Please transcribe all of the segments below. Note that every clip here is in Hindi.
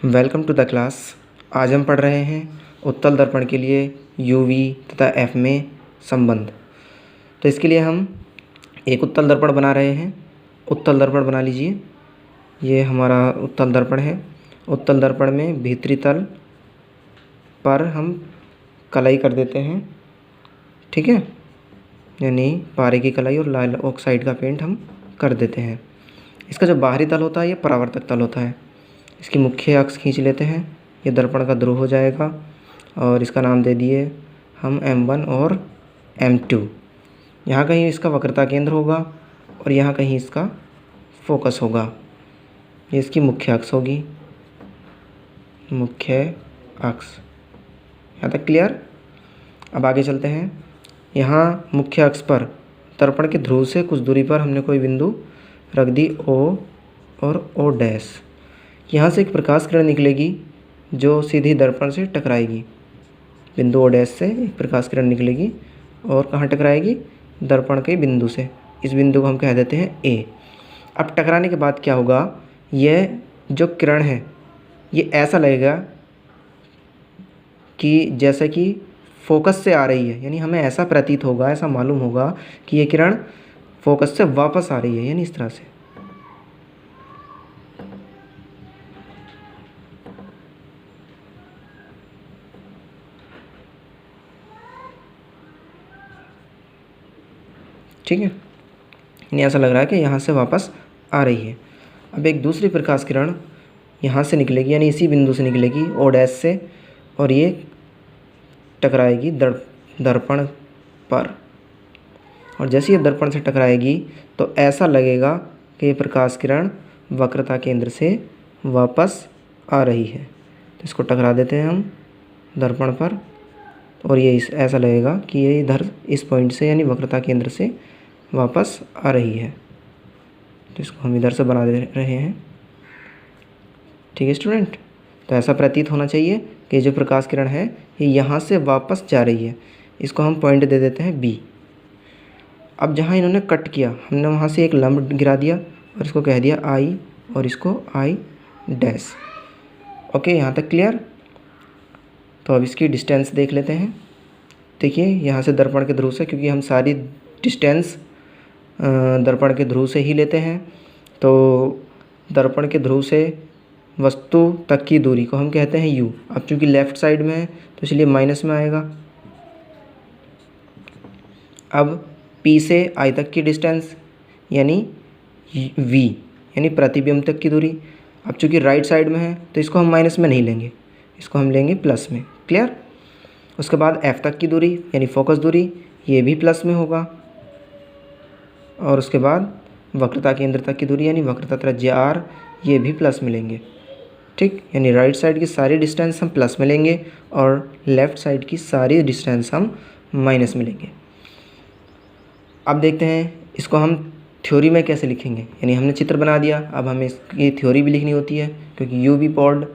Welcome to the class. आज हम पढ़ रहे हैं उत्तल दर्पण के लिए यूवी तथा एफ में संबंध। तो इसके लिए हम एक उत्तल दर्पण बना रहे हैं। उत्तल दर्पण बना लीजिए। ये हमारा उत्तल दर्पण है। उत्तल दर्पण में भीतरी तल पर हम कलाई कर देते हैं, ठीक है, यानी पारे की कलाई और लाल ऑक्साइड का पेंट हम कर देते हैं। इसका जो बाहरी तल होता है ये परावर्तक तल होता है। इसकी मुख्य अक्ष खींच लेते हैं, ये दर्पण का ध्रुव हो जाएगा और इसका नाम दे दिए हम M1 और M2। यहाँ कहीं इसका वक्रता केंद्र होगा और यहाँ कहीं इसका फोकस होगा। ये इसकी मुख्य अक्ष होगी, मुख्य अक्ष। यहाँ तक क्लियर। अब आगे चलते हैं। यहाँ मुख्य अक्ष पर दर्पण के ध्रुव से कुछ दूरी पर हमने कोई बिंदु रख दी O और O'। यहाँ से एक प्रकाश किरण निकलेगी जो सीधी दर्पण से टकराएगी। बिंदु O' से एक प्रकाश किरण निकलेगी और कहाँ टकराएगी? दर्पण के बिंदु से। इस बिंदु को हम कह देते हैं A। अब टकराने के बाद क्या होगा? यह जो किरण है ये ऐसा लगेगा कि जैसे कि फोकस से आ रही है, यानी हमें ऐसा प्रतीत होगा, ऐसा मालूम होगा कि ये किरण फोकस से वापस आ रही है, यानी इस तरह से। ठीक है, यानी ऐसा लग रहा है कि यहाँ से वापस आ रही है। अब एक दूसरी प्रकाश किरण यहाँ से निकलेगी, यानी इसी बिंदु से निकलेगी O' से, और ये टकराएगी दर्पण पर। और जैसे ये दर्पण से टकराएगी तो ऐसा लगेगा कि ये प्रकाश किरण वक्रता केंद्र से वापस आ रही है। तो इसको टकरा देते हैं हम दर्पण पर, और ये ऐसा लगेगा कि ये इधर इस पॉइंट से यानी वक्रता केंद्र से वापस आ रही है। तो इसको हम इधर से बना दे रहे हैं। ठीक है स्टूडेंट, तो ऐसा प्रतीत होना चाहिए कि जो प्रकाश किरण है ये यहाँ से वापस जा रही है। इसको हम पॉइंट दे देते हैं B। अब जहाँ इन्होंने कट किया हमने वहाँ से एक लंब गिरा दिया और इसको कह दिया I और इसको I'। ओके, यहाँ तक क्लियर। तो अब इसकी डिस्टेंस देख लेते हैं। देखिए यहाँ से दर्पण के ध्रुव से, क्योंकि हम सारी डिस्टेंस दर्पण के ध्रुव से ही लेते हैं, तो दर्पण के ध्रुव से वस्तु तक की दूरी को हम कहते हैं U। अब चूँकि लेफ़्ट साइड में है तो इसलिए माइनस में आएगा। अब P से I तक की डिस्टेंस यानी V, यानी प्रतिबिंब तक की दूरी। अब चूँकि राइट साइड में है तो इसको हम माइनस में नहीं लेंगे, इसको हम लेंगे प्लस में। क्लियर। उसके बाद F तक की दूरी यानी फोकस दूरी, ये भी प्लस में होगा। और उसके बाद वक्रता केंद्र तक की दूरी यानी वक्रता त्रिज्या R, ये भी प्लस में लेंगे। ठीक, यानी राइट साइड की सारी डिस्टेंस हम प्लस में लेंगे और लेफ़्ट साइड की सारी डिस्टेंस हम माइनस में लेंगे। अब देखते हैं इसको हम थ्योरी में कैसे लिखेंगे। यानी हमने चित्र बना दिया, अब हमें इसकी थ्योरी भी लिखनी होती है, क्योंकि यूवी बोर्ड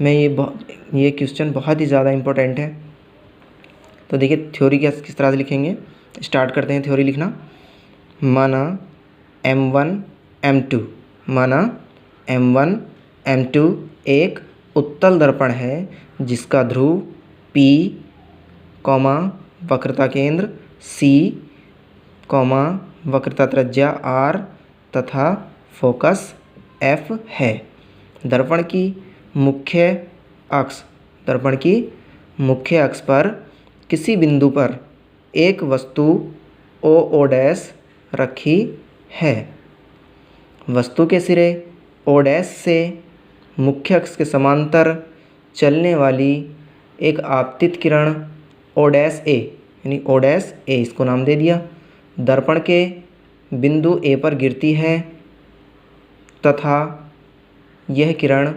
में ये क्वेश्चन बहुत ही ज़्यादा इम्पोर्टेंट है। तो देखिए थ्योरी किस तरह से लिखेंगे। स्टार्ट करते हैं थ्योरी लिखना। माना M1 M2, माना M1 M2 एक उत्तल दर्पण है जिसका ध्रुव P, वक्रता केंद्र C, वक्रता त्रिज्या R तथा फोकस F है। दर्पण की मुख्य अक्ष पर किसी बिंदु पर एक वस्तु O' रखी है। वस्तु के सिरे O' से मुख्य अक्ष के समांतर चलने वाली एक आपतित किरण O' यानी O', इसको नाम दे दिया, दर्पण के बिंदु A पर गिरती है तथा यह किरण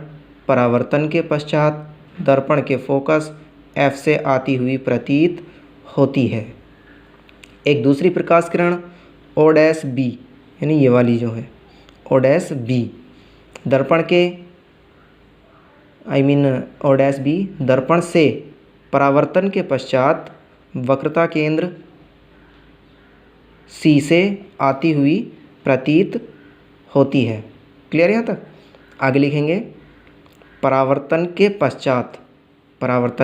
परावर्तन के पश्चात दर्पण के फोकस F से आती हुई प्रतीत होती है। एक दूसरी प्रकाश किरण O', यानी ये वाली जो है O', दर्पण के O', दर्पण से परावर्तन के पश्चात वक्रता केंद्र C से आती हुई प्रतीत होती है। क्लियर यहाँ तक? आगे लिखेंगे परावर्तन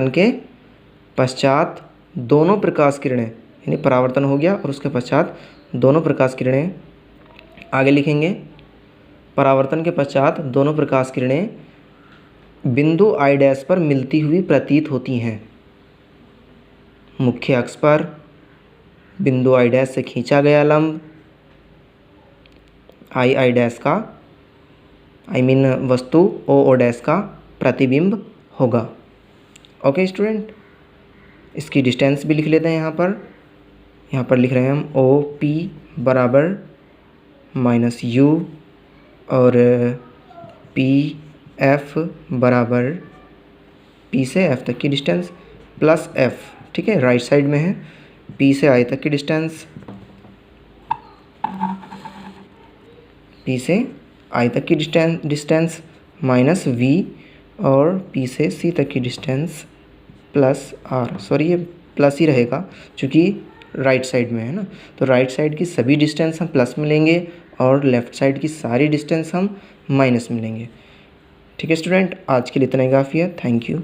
के पश्चात दोनों प्रकाश किरणें, यानी परावर्तन हो गया और उसके पश्चात दोनों प्रकाश किरणें, आगे लिखेंगे, परावर्तन के पश्चात दोनों प्रकाश किरणें बिंदु I डैश पर मिलती हुई प्रतीत होती हैं। मुख्य अक्ष पर बिंदु I डैश से खींचा गया लंब I डैश का वस्तु O डैश का प्रतिबिंब होगा। ओके स्टूडेंट, इसकी डिस्टेंस भी लिख लेते हैं। यहाँ पर लिख रहे हैं हम OP बराबर -U और PF बराबर P से F तक की डिस्टेंस प्लस F, ठीक है, राइट साइड में है। P से I तक की डिस्टेंस, P से I तक की डिस्टेंस माइनस V और P से C तक की डिस्टेंस प्लस R, सॉरी ये प्लस ही रहेगा क्योंकि राइट साइड में है ना, तो राइट साइड की सभी डिस्टेंस हम प्लस में लेंगे और लेफ़्ट साइड की सारी डिस्टेंस हम माइनस में लेंगे। ठीक है स्टूडेंट, आज के लिए इतना ही काफ़ी है। Thank you.